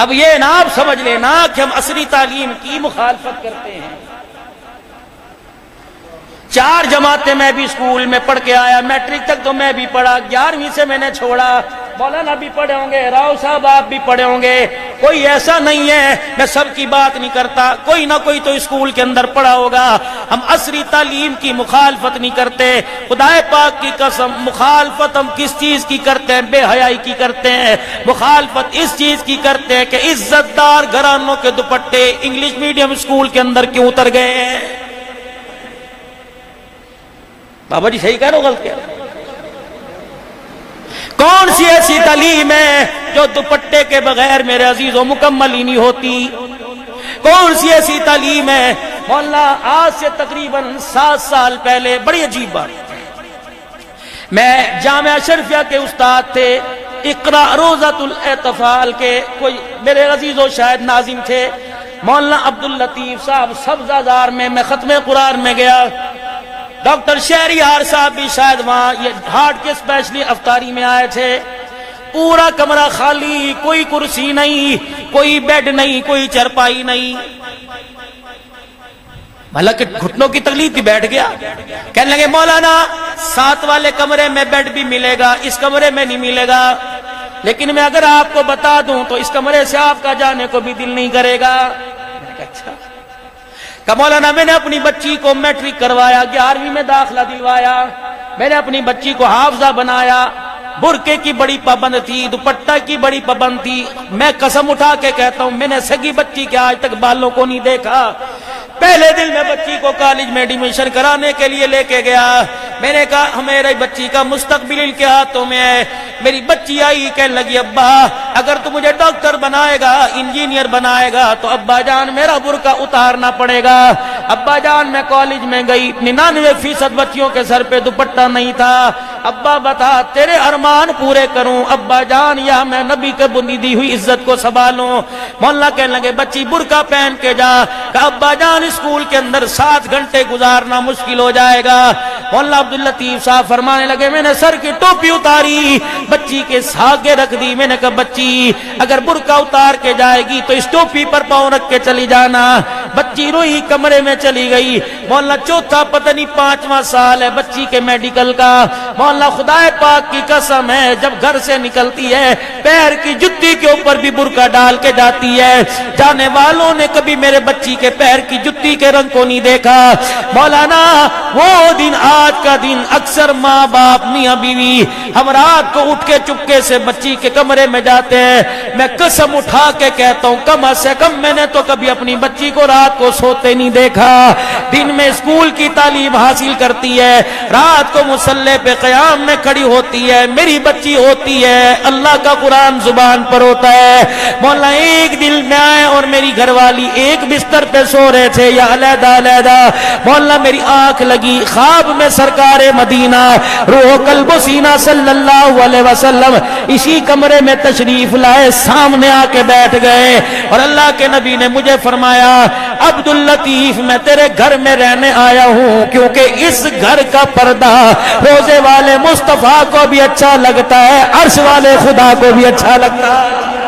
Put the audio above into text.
اب یہ نہ آپ سمجھ لینا کہ ہم عصری تعلیم کی مخالفت کرتے ہیں. 4 جماعتیں میں بھی اسکول میں پڑھ کے آیا, میٹرک تک تو میں بھی پڑھا, 11ویں سے میں نے چھوڑا. مولانا بھی پڑھے ہوں گے, راؤ صاحب آپ بھی پڑھے ہوں گے, کوئی ایسا نہیں ہے, میں سب کی بات نہیں کرتا, کوئی نہ کوئی تو اسکول کے اندر پڑھا ہوگا. ہم عصری تعلیم کی مخالفت نہیں کرتے. خدا پاک کی قسم, مخالفت ہم کس چیز کی کرتے ہیں؟ بے حیائی کی کرتے ہیں. مخالفت اس چیز کی کرتے ہیں کہ عزت دار گھرانوں کے دوپٹے انگلش میڈیم اسکول کے اندر کیوں اتر گئے ہیں؟ بابا جی صحیح کہہ رہا ہو غلط کہہ رہا ہو؟ کون سی ایسی تعلیم ہے جو دوپٹے کے بغیر میرے عزیزوں مکمل ہی نہیں ہوتی؟ کون سی ایسی تعلیم ہے؟ مولانا آج سے تقریباً 7 سال پہلے, بڑی عجیب بات, میں جامعہ اشرفیہ کے استاد تھے, اقرا روضۃ الاطفال کے کوئی میرے عزیزوں شاید ناظم تھے, مولانا عبداللطیف صاحب سبزہ میں ختم قرآن میں گیا. ڈاکٹر شہریار صاحب بھی شاید وہاں یہ ہارٹ کے اسپیشلی افطاری میں آئے تھے. پورا کمرہ خالی, کوئی کرسی نہیں, کوئی بیڈ نہیں, کوئی چرپائی نہیں. حالانکہ گھٹنوں کی تکلیف تھی, بیٹھ گیا. کہنے لگے مولانا 7 والے کمرے میں بیڈ بھی ملے گا, اس کمرے میں نہیں ملے گا, لیکن میں اگر آپ کو بتا دوں تو اس کمرے سے آپ کا جانے کو بھی دل نہیں کرے گا. اچھا. کہ مولانا میں نے اپنی بچی کو میٹرک کروایا, 11ویں میں داخلہ دلوایا, میں نے اپنی بچی کو حافظہ بنایا, برقعے کی بڑی پابند تھی, دوپٹہ کی بڑی پابند تھی. میں قسم اٹھا کے کہتا ہوں میں نے سگی بچی کے آج تک بالوں کو نہیں دیکھا. پہلے دن میں بچی کو کالج میں ایڈمیشن کرانے کے لیے لے کے گیا. میں نے کہا میری بچی کا مستقبل ان کے ہاتھوں میں ہے. میری بچی آئی, کہنے لگی ابا اگر تو مجھے ڈاکٹر بنائے گا, انجینئر بنائے گا تو ابا جان میرا برقع اتارنا پڑے گا. ابا جان میں کالج میں گئی, 99% بچیوں کے سر پہ دوپٹہ نہیں تھا. ابا بتا تیرے ارمان پورے کروں. ابا جان یا میں نبی کے بندی دی ہوئی عزت کو سنبھالوں. مولانا کہنے لگے بچی برقع پہن کے جا. کہ ابا جان اسکول کے اندر 7 گھنٹے گزارنا مشکل ہو جائے گا. مولانا عبداللطیف صاحب فرمانے لگے میں نے سر کی ٹوپی اتاری, بچی کے ساگے رکھ دی. میں نے کہا بچی اگر برقع اتار کے جائے گی تو اس ٹوپی پر پاؤں رکھ کے چلی جانا. بچی روئی کمرے میں چلی گئی. مولانا چوتھا پتہ نہیں 5واں سال ہے بچی کے میڈیکل کا. مولانا خدا پاک کی قسم ہے جب گھر سے نکلتی ہے پیر کی جتی کے اوپر بھی برقع ڈال کے جاتی ہے. جانے والوں نے کبھی میرے بچی کے پیر کی جتی کے رنگ کو نہیں دیکھا. مولانا وہ دن آج کا دن اکثر ماں باپ میاں بیوی ہم رات کو اٹھ کے چپکے سے بچی کے کمرے میں جاتے ہیں. میں قسم اٹھا کے کہتا ہوں کم سے کم میں نے تو کبھی اپنی بچی کو رات کو سوتے نہیں دیکھا. دن میں اسکول کی تعلیم حاصل کرتی ہے, رات کو مصلی پہ قیام میں کھڑی ہوتی ہے. میری بچی ہوتی ہے, اللہ کا قرآن زبان پر ہوتا ہے. مولانا ایک دن میں آئے اور میری گھر والی ایک بستر پہ سو رہے تھے یا علیحدہ علیحدہ. مولانا میری آنکھ لگی, خواب میں سرکار مدینہ روح قلب و سینہ صلی اللہ علیہ وسلم اسی کمرے میں تشریف لائے, سامنے آ کے بیٹھ گئے اور اللہ کے نبی نے مجھے فرمایا عبداللطیف میں تیرے گھر میں رہنے آیا ہوں کیونکہ اس گھر کا پردہ روزے والے مصطفیٰ کو بھی اچھا لگتا ہے, عرش والے خدا کو بھی اچھا لگتا ہے.